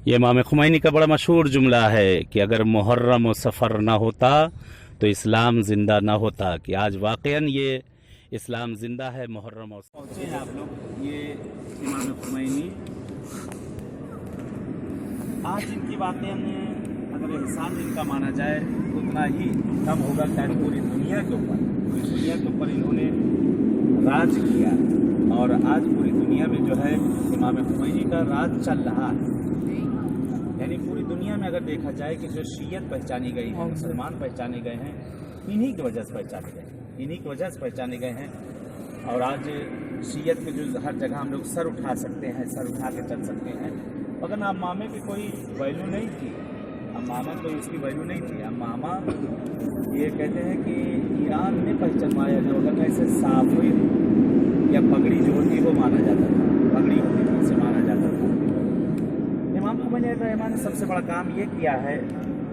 ये इमाम खुमैनी का बड़ा मशहूर जुमला है कि अगर मुहर्रम और सफ़र ना होता तो इस्लाम ज़िंदा ना होता, कि आज वाक़ईन ये इस्लाम ज़िंदा है। मुहर्रम और पहुँचे हैं आप लोग, ये इमाम खुमैनी आज इनकी वाक़ईन अगर एहसान इनका माना जाए तो उतना ही कम होगा, शायद पूरी दुनिया के ऊपर इन्होंने राज किया और आज पूरी दुनिया में जो है इमाम खुमैनी का राज चल रहा है। यानी पूरी दुनिया में अगर देखा जाए कि जो शीयत पहचानी गई है, मुसलमान पहचाने गए हैं, इन्हीं की वजह से पहचाने गए हैं। और आज शीयत के जो हर जगह हम लोग सर उठा सकते हैं, सर उठा के चल सकते हैं। मगर अम्मामे की कोई वैल्यू नहीं थी, अम्मामा कोई उसकी वैल्यू नहीं थी। अम्मामा ये कहते हैं कि ईरान में पहचानवाया जो अगर ऐसे साफरी या पगड़ी जो होती वो माना जाता था, पगड़ी होती थी उसे माना जाता था। इमाम खुमैनी रहमान ने सबसे बड़ा काम ये किया है,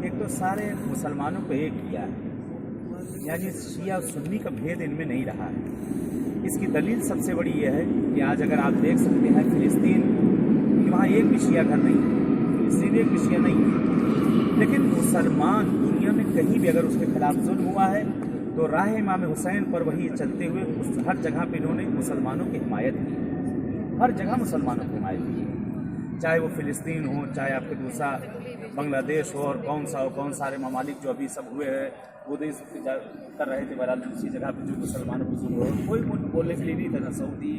एक तो सारे मुसलमानों को एक किया है, यानी शिया और सुन्नी का भेद इनमें नहीं रहा है। इसकी दलील सबसे बड़ी ये है कि आज अगर आप देख सकते हैं फिलिस्तीन कि वहाँ एक भी शिया घर नहीं है, फिलिस्तीन एक भी शिया नहीं है, लेकिन मुसलमान दुनिया में कहीं भी अगर उसके खिलाफ जुल्म हुआ है तो राह इमाम हुसैन पर वही चलते हुए उस हर जगह पर इन्होंने मुसलमानों की हिमायत की, हर जगह मुसलमानों की हिमायत की, चाहे वो फ़िलिस्तीन हो, चाहे आपके दूसरा बांग्लादेश हो और कौन सारे ममालिक जो अभी सब हुए हैं वो देश कर रहे थे। बहरहाल उसी जगह पर जो मुसलमानों को जुल्म हो, कोई मुल्क बोलने के लिए नहीं था, ना सऊदी,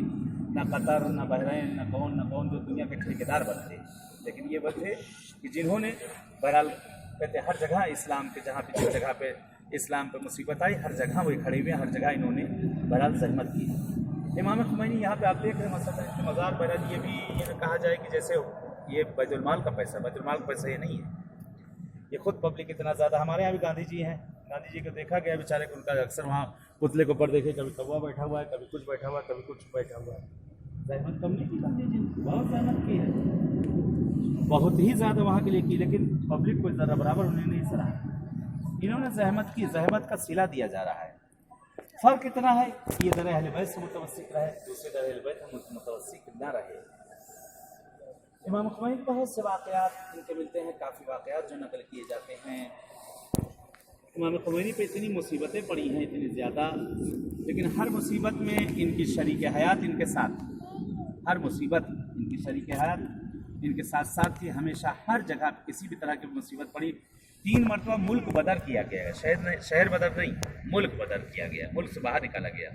ना कतर, ना बहरीन, ना कौन जो दुनिया के ठेकेदार बनते। लेकिन ये थे कि जिन्होंने बहरहाल कहते हर जगह इस्लाम के जहाँ पे जिस जगह पे इस्लाम पर मुसीबत आई हर जगह वही खड़े हुए, हर जगह इन्होंने बहरहाल जहमत की। इमाम खुमैनी यहाँ पे आप देख रहे हैं मसला मज़ार, बहरहाल ये भी ये कहा जाए कि जैसे ये बैतुल-माल का पैसा ये नहीं है, ये खुद पब्लिक इतना ज़्यादा। हमारे यहाँ भी गांधी जी हैं, गांधी जी को देखा गया बेचारे को, उनका अक्सर वहाँ पुतले के ऊपर देखे, कभी कौवा बैठा हुआ है, कभी कुछ बैठा हुआ है, कभी कुछ बैठा हुआ है। जहमत कम नहीं की गांधी जी, बहुत जहमत की है, बहुत ही ज़्यादा वहाँ के लिए की, लेकिन पब्लिक को ज़रा बराबर उन्हें नहीं सराहा। इन्होंने जहमत की, जहमत का सिला दिया जा रहा है। फ़र्क इतना है कि ये दर अहले बैत से मुतवस्सिक रहे, दूसरे दर अहले बैत से मुतवस्सिक न रहे। इमाम खुमैनी बहुत से वाक़यात इनके मिलते हैं, काफ़ी वाक़यात जो नकल किए जाते हैं। इमाम खुमैनी पे इतनी मुसीबतें पड़ी हैं, इतनी ज़्यादा, लेकिन हर मुसीबत में इनकी शरीक हयात इनके साथ, हर मुसीबत इनकी शरीक हयात इनके साथ साथ थी। हमेशा हर जगह किसी भी तरह की मुसीबत पड़ी, 3 मरतबा मुल्क बदर किया गया है, शहर बदर नहीं, मुल्क बदर किया गया, मुल्क से बाहर निकाला गया।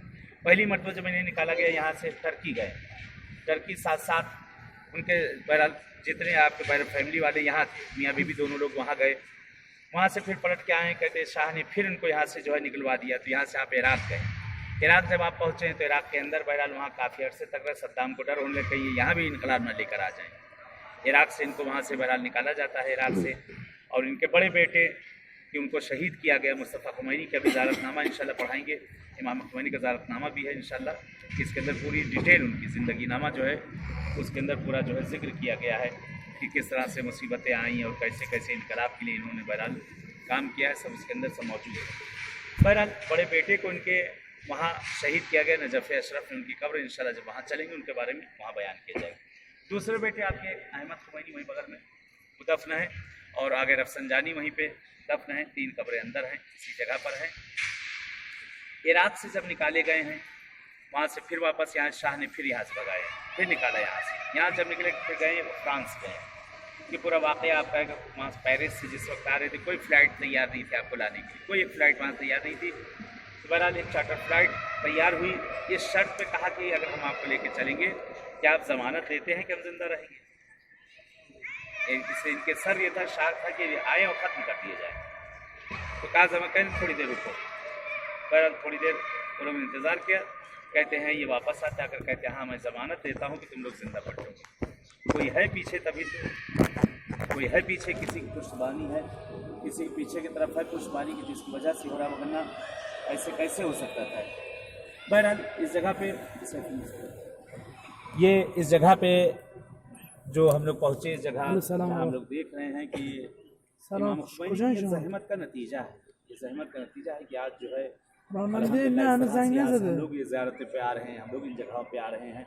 पहली मरतबा जब इन्हें निकाला गया यहाँ से टर्की गए, टर्की साथ साथ उनके बहरहाल जितने आपके बहर फैमिली वाले यहाँ थे, मियाँ बीबी दोनों लोग वहाँ गए, वहाँ से फिर पलट के आए, कहते शाह ने फिर उनको यहाँ से जो है निकलवा दिया। तो यहाँ से आप इराक़ गए, इराक़ जब आप पहुँचे हैं तो इराक़ के अंदर बहरहाल वहाँ काफ़ी अर्से तक रहे, सद्दाम को डर होने लगा कहीं यहाँ भी इनकलाब न लेकर आ जाएँ। इराक़ से इनको वहाँ से बहरहाल निकाला जाता है, इराक़ से। और इनके बड़े बेटे कि उनको शहीद किया गया, मुस्तफ़ा खुमैनी का भी ज़ारतनामा इंशाल्लाह पढ़ाएंगे, इमाम खुमैनी का ज़ारतनामा भी है इंशाल्लाह। इसके अंदर पूरी डिटेल उनकी ज़िंदगी नामा जो है उसके अंदर पूरा जो है ज़िक्र किया गया है कि किस तरह से मुसीबतें आईं और कैसे कैसे इनकलाब के लिए इन्होंने बहरहाल काम किया है, सब उसके अंदर सब मौजूद है। बहरहाल बड़े बेटे को इनके वहाँ शहीद किया गया, नजफ़ अशरफ ने उनकी कब्र इंशाल्लाह जब वहाँ चलेंगे उनके बारे में वहाँ बयान किया जाएगा। दूसरे बेटे आपके अहमद खुमैनी वहीं बगल में वो दफन है, और आगे रफसंजानी वहीं पे दफन है, 3 कब्रें अंदर हैं, इसी जगह पर हैं। इराक़ से जब निकाले गए हैं वहाँ से फिर वापस यहाँ शाह ने फिर यहाँ से भगाया, फिर निकाला यहाँ से। यहाँ जब निकले फिर गए वो फ्रांस गए, ये पूरा वाक़या आपका है। वहाँ पेरिस से जिस वक्त आ रहे थे कोई फ़्लाइट तैयार नहीं थी आपको लाने के लिए, कोई एक फ़्लाइट वहाँ तैयार नहीं थी। तो बहरहाल एक चार्टर फ़्लाइट तैयार हुई, इस शर्त पे कहा कि अगर हम आपको लेके चलेंगे क्या आप ज़मानत देते हैं कि हम ज़िंदा रहेंगे। इससे इनके सर ये था, शार था कि आए और ख़त्म कर दिया जाए। तो कहा जमा कहें थोड़ी देर रुको, बहरहाल थोड़ी देर उन्होंने इंतज़ार किया, कहते हैं ये वापस आते आकर कहते हैं हाँ मैं ज़मानत देता हूँ कि तुम लोग ज़िंदा बैठोगे। कोई है पीछे, तभी तो कोई है पीछे, किसी की पुश्तबानी है, किसी के पीछे की तरफ है पुश्तबानी की जिसकी वजह से हो रहा, वरना ऐसे कैसे हो सकता था। बहरहाल इस जगह पे इस जगह पे जो हम लोग पहुँचे, इस जगह हम लोग देख रहे हैं कि इमाम खुमैनी की ज़हमत का नतीजा है, ये ज़हमत का नतीजा है कि आज जो है हम लोग ये ज़ियारत पे आ रहे हैं, हम लोग इन जगहों पे आ रहे हैं।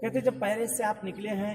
कहते जब पेरिस से आप निकले हैं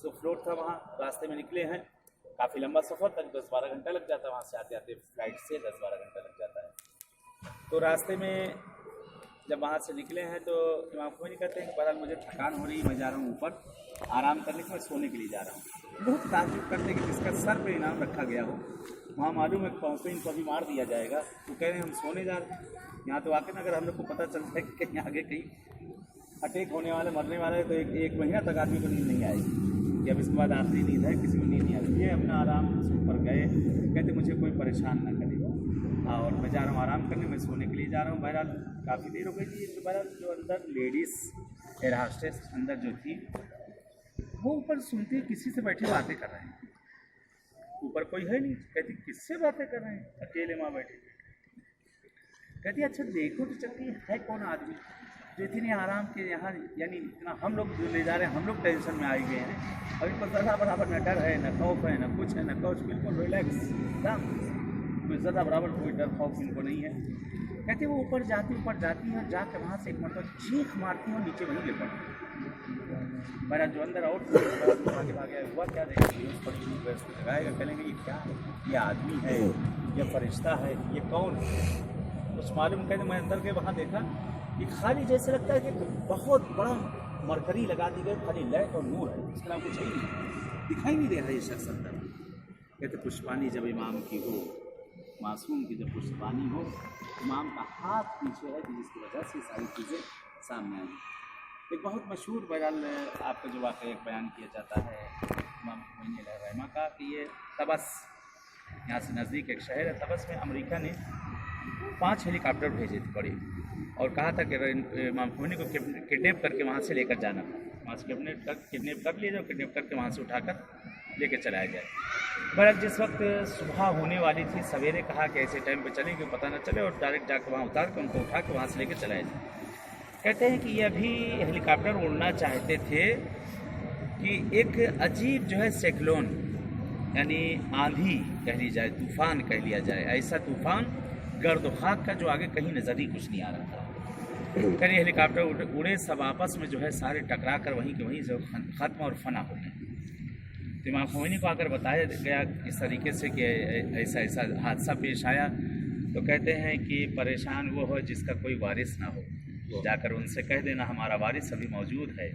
2 फ्लोर था वहाँ रास्ते में निकले हैं काफ़ी लंबा सफ़र तक 10-12 घंटा लग जाता है वहाँ से आते आते फ्लाइट से 10-12 घंटा लग जाता है। तो रास्ते में जब वहाँ से निकले हैं तो इमाम खोमैनी कहते हैं कि बहरहाल मुझे थकान हो रही, मैं जा रहा हूँ ऊपर आराम करने के, मैं सोने के लिए जा रहा हूँ। बहुत ताज्जुब करते हैं कि जिसका सर पे इनाम रखा गया हो वहाँ मालूम है पहुँचते इनको अभी मार दिया जाएगा, तो कह रहे हैं हम सोने जा रहे हैं। यहाँ तो आके ना अगर हम लोग को पता चलता है कि कहीं आगे कहीं अटैक होने वाले मरने वाले तो एक महीना तक आदमी को नींद नहीं आएगी कि अब इसके बाद आखिरी नींद है, किसी को नींद नहीं आती। ये अपना आराम से ऊपर गए, कहते मुझे कोई परेशान ना करे और मैं जा रहा हूँ आराम करने, मैं सोने के लिए जा रहा हूँ। बहरहाल काफ़ी देर हो गई थी, तो बहरहाल जो अंदर लेडीज़ एयर होस्टेस अंदर जो थी वो ऊपर सुनती किसी से बैठे बातें कर रहे हैं, ऊपर कोई है नहीं, कहती किससे बातें कर रहे हैं, अकेले माँ बैठे। कहती अच्छा देखो तो चलती है कौन आदमी जो इतने आराम के यहाँ, यानी इतना हम लोग जो ले जा रहे हैं हम लोग टेंशन में आए गए हैं और इनको ज़रा बराबर न डर है, न खौफ है, न कुछ है, न कुछ, बिल्कुल रिलैक्स एकदम, कोई ज़रा बराबर कोई डर खौफ इनको नहीं है। कहते वो ऊपर जाती हैं, जाकर वहाँ से एक मतलब चीख मारती हैं और नीचे वहीं गिर पड़ती। मेरा जो अंदर और भागे हुआ क्या देखा लगाएगा, कहेंगे ये क्या है, ये आदमी है, ये फरिश्ता है, ये कौन है, कुछ मालूम। कहते मैं अंदर के वहाँ देखा कि खाली जैसे लगता है कि बहुत बड़ा मरकरी लगा दी गई, खाली लाइट और नूर है, इसके अलावा कुछ ही नहीं, दिखाई नहीं दे रहा ये शख्स अंदर। कहते पुष्पानी जब इमाम की हो, मासूम की जब पुष्पानी हो, इमाम का हाथ पीछे है कि जिसकी वजह से सारी चीज़ें सामने आई। एक बहुत मशहूर बहरहाल आपका जो वाक़या बयान किया जाता है इमाम खोमैनी रहमा का कि ये तबस, यहाँ से नज़दीक एक शहर है, तबस में अमेरिका ने 5 हेलीकॉप्टर भेजे थे बड़े और कहा था कि इमाम खोमैनी को किडनैप करके वहाँ से लेकर जाना था, वहाँ से किडनैप कर लिया जाओ, किडनैप करके वहाँ से उठाकर लेके चलाया जाए। बहरहाल जिस वक्त सुबह होने वाली थी, सवेरे कहा कि ऐसे टाइम पे चलें कि पता न चले और डायरेक्ट जाकर वहाँ उतार के उनको उठा के वहाँ से लेके चलाया जाए। कहते हैं कि ये अभी हेलीकॉप्टर उड़ना चाहते थे कि एक अजीब जो है साइक्लोन, यानी आंधी कह ली जाए, तूफ़ान कह लिया जाए, ऐसा तूफ़ान गर्द खाक का जो आगे कहीं नज़र ही कुछ नहीं आ रहा था। कहीं हेलीकॉप्टर उड़े, सब आपस में जो है सारे टकरा कर वहीं के वहीं जो ख़त्म और फना हो गए। इमाम खोमैनी को आकर बताया गया इस तरीके से कि ऐसा ऐसा हादसा पेश आया, तो कहते हैं कि परेशान वो हो जिसका कोई वारिस ना हो, जाकर उनसे कह देना हमारा वारिस अभी मौजूद है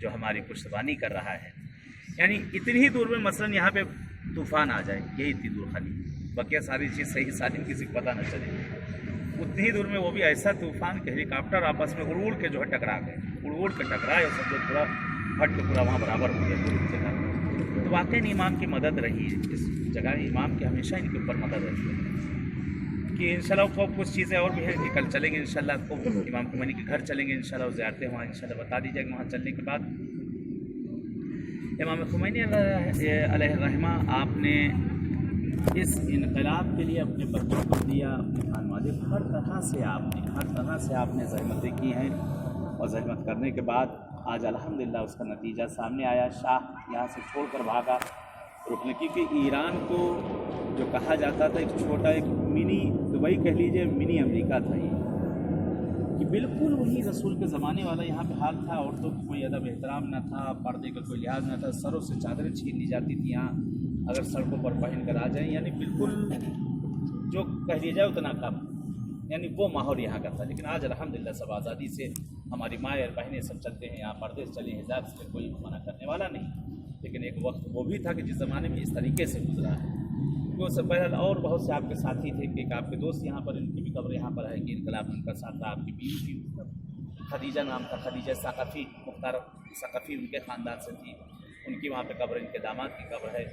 जो हमारी पुश्तबानी कर रहा है। यानी इतनी ही दूर में मसलन यहाँ पे तूफ़ान आ जाए, यही इतनी दूर खाली, बकिया सारी चीज़ सही सालिम किसी को पता न चले, उतनी ही दूर में वो भी ऐसा तूफ़ान कि हेलीकॉप्टर आपस में उड़ के जो है टकरा गए, उड़ के टकराए और सब लोग पूरा फट के पूरा वहाँ बराबर हो गया पूरी जगह। तो वाकई इमाम की मदद रही है इस जगह, इमाम की हमेशा इनके ऊपर मदद रही है कि इंशाल्लाह को कुछ चीज़ें और भी हैं कि कल चलेंगे इंशाल्लाह, को इमाम खोमैनी के घर चलेंगे इंशाल्लाह, ज़ियारतें वहाँ इंशाल्लाह बता दी जाएगी। वहाँ चलने के बाद इमाम खोमैनी अलैहिर्रहमा आपने इस इनकलाब के लिए अपने बच्चों को दिया, अपने खानवादे को, हर तरह से आपने ज़हमतें की हैं और ज़हमत करने के बाद आज अल्हम्दुलिल्लाह उसका नतीजा सामने आया। शाह यहाँ से छोड़कर भागा रुकने की, कि ईरान को जो कहा जाता था एक छोटा, एक मिनी दुबई कह लीजिए, मिनी अमेरिका था ये, कि बिल्कुल वही रसूल के ज़माने वाला यहाँ पे हाल था। औरतों को कोई अदब एहतराम न था, पर्दे का कोई लिहाज न था, सरों से चादरें छीन ली जाती थी यहाँ अगर सड़कों पर पहन कर आ जाएँ, यानी बिल्कुल जो कह लिया जाए उतना कम, यानी वो माहौल यहाँ का था। लेकिन आज अल्हम्दुलिल्लाह सब आज़ादी से हमारी माँ और बहनें सब चलते हैं यहाँ, पर्दे से चले, हिजाब से कोई मना करने वाला नहीं। लेकिन एक वक्त वो भी था कि जिस ज़माने में इस तरीके से गुजरा है। तो उससे पहले और बहुत से आपके साथी थे कि आपके दोस्त यहाँ पर, इनकी भी कब्र यहाँ पर है कि इनकलाब में उनका साथ था। आपकी बीवी थी, खदीजा नाम था, खदीजा सक़फ़ी, मुख्तार सक़फ़ी उनके ख़ानदान से थी, उनकी वहाँ पे कब्र, इनके दामाद की कब्र है,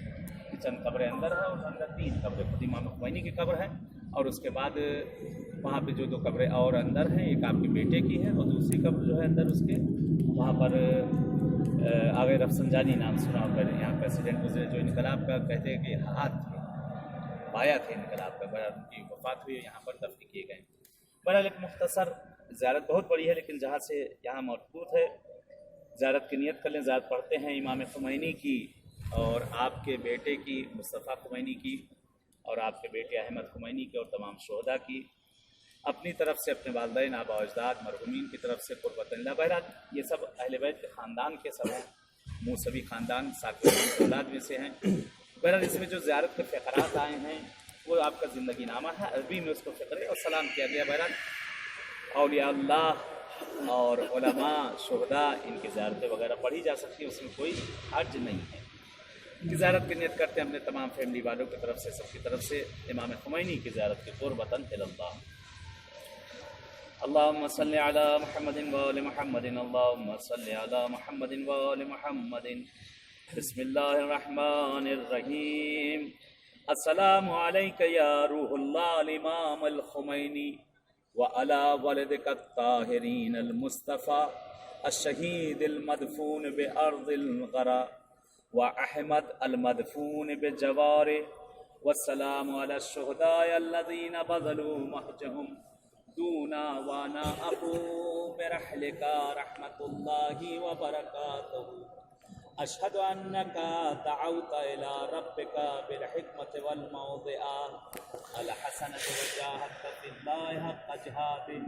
चंद कब्रें अंदर है और अंदर 3 कब्रें खुद इमाम खोमैनी की कब्र है, और उसके बाद वहाँ पे जो 2 कब्रें और अंदर हैं, एक आपके बेटे की है और दूसरी कब्र जो है अंदर उसके वहाँ पर आगे रफसंजानी नाम सुना होगा, यहाँ प्रेसिडेंट गुजरे जो इनकलाब का कहते हैं कि हाथ थे, पाया थे इनकलाब का, बहरहाल उनकी वफ़ात हुई, यहाँ पर दफन किए गए। बहरहाल एक मुख्तसर ज़ियारत बहुत बड़ी है, लेकिन जहाँ से यहाँ मौजूद है ज़ियारत की नियत कर लें। ज़ियारत पढ़ते हैं इमाम खोमैनी की और आपके बेटे की मुस्तफ़ा खुमैनी की और आपके बेटे अहमद खुमैनी की और तमाम शोहदा की, अपनी तरफ से अपने वालिदैन आबा अजदाद मरहूमीन की तरफ से कुर्बतन। बहरहाल ये सब अहले बैत के ख़ानदान के सब हैं, मूसवी ख़ानदान साकिब औलाद में से हैं। बहरहाल इसमें जो ज़ियारत के फ़क़रात आए हैं वो आपका ज़िंदगी नामा है, अरबी में उसको फ़िक्र और सलाम किया गया। बहरहाल औलिया अल्लाह और उलमा शुहदा इनकी ज़ियारतें वगैरह पढ़ी जा सकती है, उसमें कोई हर्ज नहीं है। ज़ियारत की नियत करते हैं अपने तमाम फैमिली वालों की तरफ से, सबकी तरफ से इमाम खुमैनी की ज़ियारत की कुर्बतन इलल्लाह। अल्लाहुम्मा सल्लि अला मुहम्मदिन व आलि मुहम्मदिन, अल्लाहुम्मा सल्लि अला मुहम्मदिन व आलि मुहम्मदिन। बिस्मिल्लाहिर रहमानिर रहीम। अस्सलामु अलैका या रूहुल्लाह इमाम अल खुमैनी व अला वलदिका ताहिरीन अल मुस्तफ़ा अश-शहीद अल मदफून बि अर्दिल ग़रा व अहमद अल मदफून बि जवारे वस्सलामु अला शुहदा अल्लज़ीना बज़लू महजहुम दूना वाना अबू बिरहलिका रहमतुल्लाहि व बरकातुहु। अशहदु अन्नका दअउता इला रब्बिका बिल हिकमति वल मौदिआ अल हसनति व जाहदत फिल्लाहि हक़्क़ जिहादिही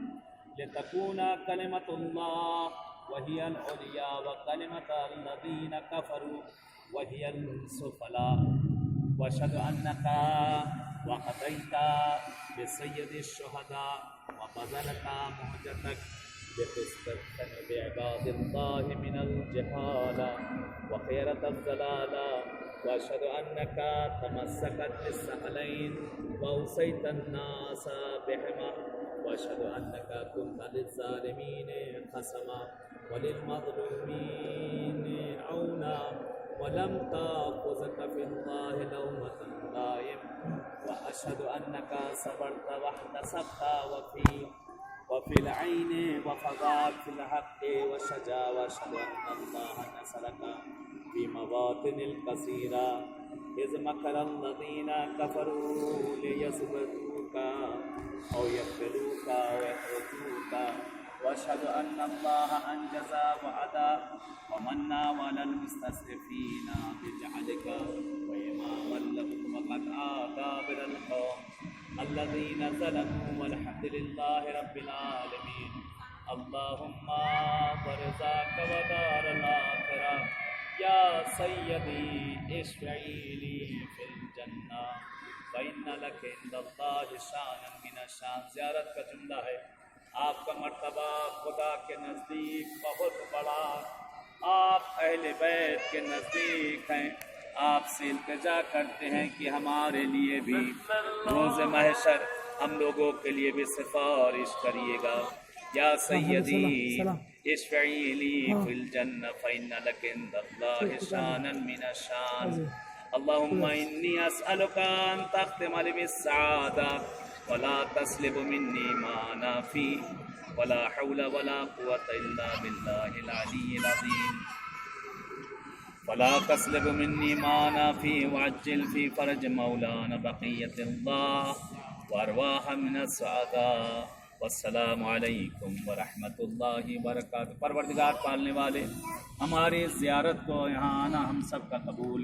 लितकूना कलिमतुल्लाह व हियल उलिया व कलिमतुल्लज़ीना कफ़रू व हियल सुफ़ला। व अशहदु अन्नका व क़दैता बिसय्यदिश शुहदा व बज़लता मुहजतक बिक़िस्तिन बिइबादिल्लाहि मिनल जहाला व ख़ियरतल ज़लाला। व अशहदु अन्नका तमस्सकत बिस्सहलैन व औसैतन नासा बिहिमा। व अशहदु अन्नका कुन्ता लिज़्ज़ालिमीन क़समा व लिलमज़लूमीन औना व लम ताख़ुज़क फ़िल्लाहि लौमतun लाइम। व अशहदु अन्नका सबरता वहतसबता व फ़िल ऐनि व फ़ज़ात फ़िल हक़्क़ि व शजा। व अशहदु अन्नल्लाह नसरका फ़ी मवातिनिल कसीरा इज़ मकरल्लज़ीना कफ़रू लियस्बितूका औ यक़्तलूका औ यख़्रुजूका। व अशहदु अन्नल्लाह अंजज़ा वअदा व मन्ना अलल मुस्तस्रिफ़ीना बिजअलिका व इमामन लहुम व क़द आदा बिल क़ौम अल्लज़ीना ज़लमू वल्हम्दुलिल्लाहि रब्बिल आलमीन। अल्लाहुम्मा बरज़ाका व दारल आखिरा या सय्यदी इश्फ़ईली फ़िल जन्ना व इन्ना लक इंदल्लाहि शानन मिन शान। ज़ियारत का जुमला है, आपका मर्तबा खुदा के नज़दीक बहुत बड़ा, आप अहले बैत के नज़दीक हैं। आपसे इल्तिजा करते हैं कि हमारे लिए भी रोज़ महशर हम लोगों के लिए भी सिफारिश करिएगा। या सय्यदी इश्फ़ईली फ़िल जन्ना फ़इन्ना लक इंदल्लाहि शानन मिन शान। अल्लाहुम्मा इन्नी अस्अलुका अन तख्तिम ली बिस्सआदा व ला तस्लिब मिन्नी मा नाफ़ी व ला हौला व ला कुव्वता इल्ला बिल्लाहिल अलिय्यिल अज़ीम। वला तस्लिब मिन्नी मा नाफ़ी वअज्जिल फ़ी फ़रज मौलाना बक़िय्यतुल्लाह व अरवाह मिनस सअदा। वस्सलामु अलैकुम व रहमतुल्लाहि व बरकातुहू। परवरदिगार पालने वाले, हमारी ज़ियारत को यहाँ आना हम सब का कबूल